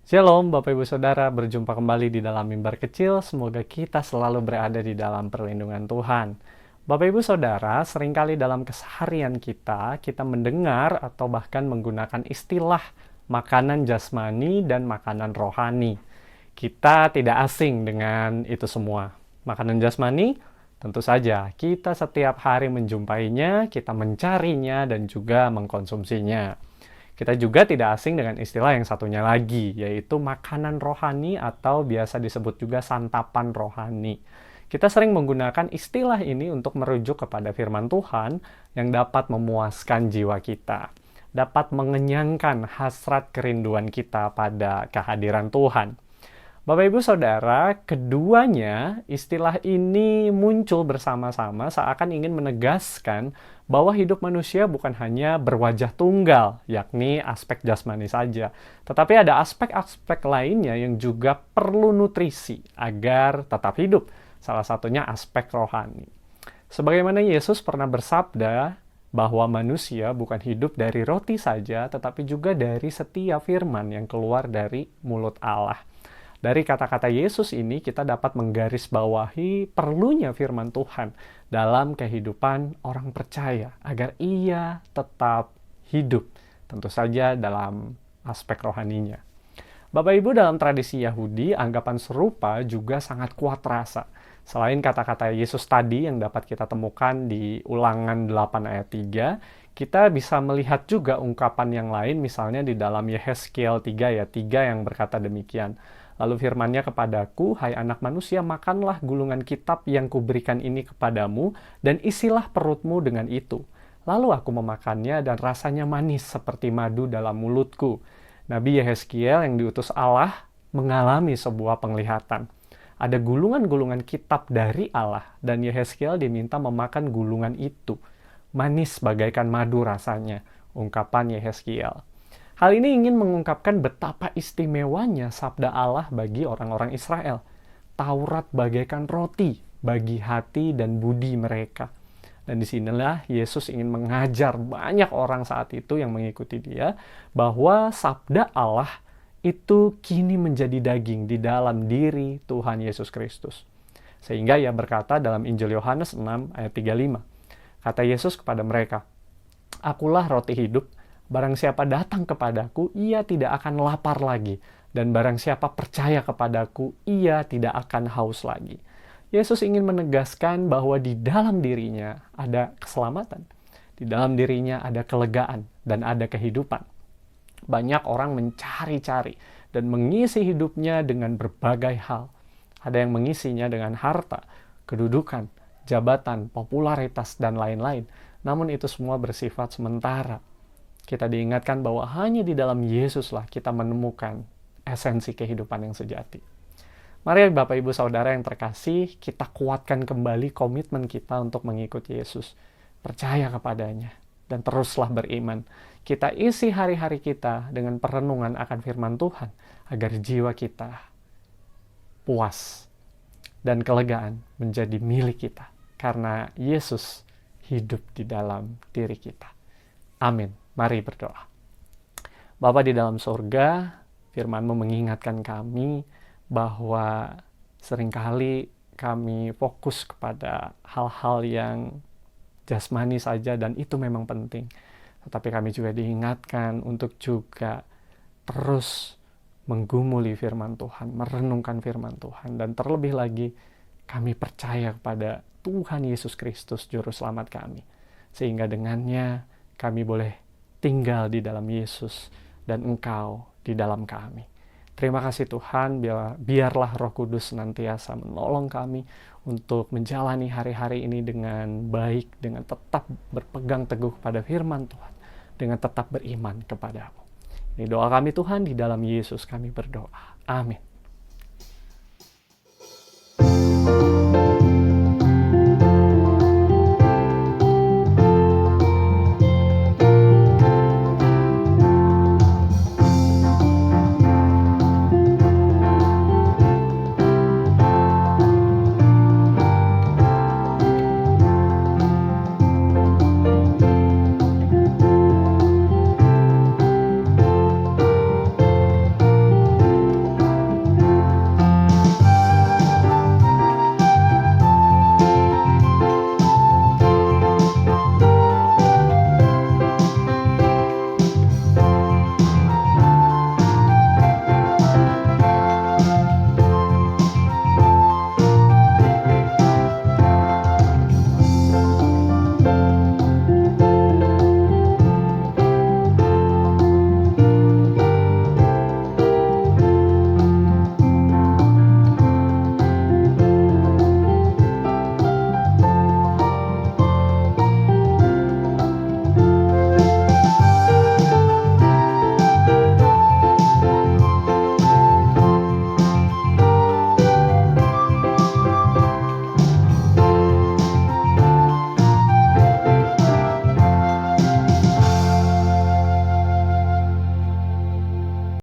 Shalom Bapak Ibu Saudara, berjumpa kembali di dalam mimbar kecil. Semoga kita selalu berada di dalam perlindungan Tuhan. Bapak Ibu Saudara, seringkali dalam keseharian kita mendengar atau bahkan menggunakan istilah makanan jasmani dan makanan rohani. Kita tidak asing dengan itu semua. Makanan jasmani, tentu saja kita setiap hari menjumpainya, kita mencarinya dan juga mengkonsumsinya. Kita juga tidak asing dengan istilah yang satunya lagi, yaitu makanan rohani atau biasa disebut juga santapan rohani. Kita sering menggunakan istilah ini untuk merujuk kepada firman Tuhan yang dapat memuaskan jiwa kita, dapat mengenyangkan hasrat kerinduan kita pada kehadiran Tuhan. Bapak Ibu Saudara, keduanya istilah ini muncul bersama-sama seakan ingin menegaskan bahwa hidup manusia bukan hanya berwajah tunggal, yakni aspek jasmani saja, tetapi ada aspek-aspek lainnya yang juga perlu nutrisi agar tetap hidup, salah satunya aspek rohani. Sebagaimana Yesus pernah bersabda bahwa manusia bukan hidup dari roti saja, tetapi juga dari setiap firman yang keluar dari mulut Allah. Dari kata-kata Yesus ini kita dapat menggarisbawahi perlunya firman Tuhan dalam kehidupan orang percaya agar ia tetap hidup, tentu saja dalam aspek rohaninya. Bapak Ibu, dalam tradisi Yahudi, anggapan serupa juga sangat kuat terasa. Selain kata-kata Yesus tadi yang dapat kita temukan di Ulangan 8 ayat 3, kita bisa melihat juga ungkapan yang lain, misalnya di dalam Yehezkiel 3 ayat 3 yang berkata demikian. Lalu firman-Nya kepadaku, hai anak manusia, makanlah gulungan kitab yang kuberikan ini kepadamu, dan isilah perutmu dengan itu. Lalu aku memakannya, dan rasanya manis seperti madu dalam mulutku. Nabi Yehezkiel yang diutus Allah mengalami sebuah penglihatan. Ada gulungan-gulungan kitab dari Allah, dan Yehezkiel diminta memakan gulungan itu. Manis bagaikan madu rasanya, ungkapan Yehezkiel. Hal ini ingin mengungkapkan betapa istimewanya sabda Allah bagi orang-orang Israel. Taurat bagaikan roti bagi hati dan budi mereka. Dan disinilah Yesus ingin mengajar banyak orang saat itu yang mengikuti dia, bahwa sabda Allah itu kini menjadi daging di dalam diri Tuhan Yesus Kristus. Sehingga ia berkata dalam Injil Yohanes 6 ayat 35. Kata Yesus kepada mereka, akulah roti hidup. Barang siapa datang kepadaku, ia tidak akan lapar lagi. Dan barang siapa percaya kepadaku, ia tidak akan haus lagi. Yesus ingin menegaskan bahwa di dalam dirinya ada keselamatan. Di dalam dirinya ada kelegaan dan ada kehidupan. Banyak orang mencari-cari dan mengisi hidupnya dengan berbagai hal. Ada yang mengisinya dengan harta, kedudukan, jabatan, popularitas, dan lain-lain. Namun itu semua bersifat sementara. Kita diingatkan bahwa hanya di dalam Yesuslah kita menemukan esensi kehidupan yang sejati. Mari Bapak Ibu Saudara yang terkasih, kita kuatkan kembali komitmen kita untuk mengikuti Yesus. Percaya kepadanya dan teruslah beriman. Kita isi hari-hari kita dengan perenungan akan firman Tuhan agar jiwa kita puas dan kelegaan menjadi milik kita karena Yesus hidup di dalam diri kita. Amin. Mari berdoa. Bapa di dalam surga, firman-Mu mengingatkan kami bahwa seringkali kami fokus kepada hal-hal yang jasmani saja dan itu memang penting. Tetapi kami juga diingatkan untuk juga terus menggumuli firman Tuhan, merenungkan firman Tuhan. Dan terlebih lagi, kami percaya kepada Tuhan Yesus Kristus, Juru Selamat kami. Sehingga dengannya kami boleh tinggal di dalam Yesus dan Engkau di dalam kami. Terima kasih Tuhan, biarlah Roh Kudus senantiasa menolong kami untuk menjalani hari-hari ini dengan baik, dengan tetap berpegang teguh pada firman Tuhan, dengan tetap beriman kepada-Mu. Ini doa kami Tuhan, di dalam Yesus kami berdoa. Amin.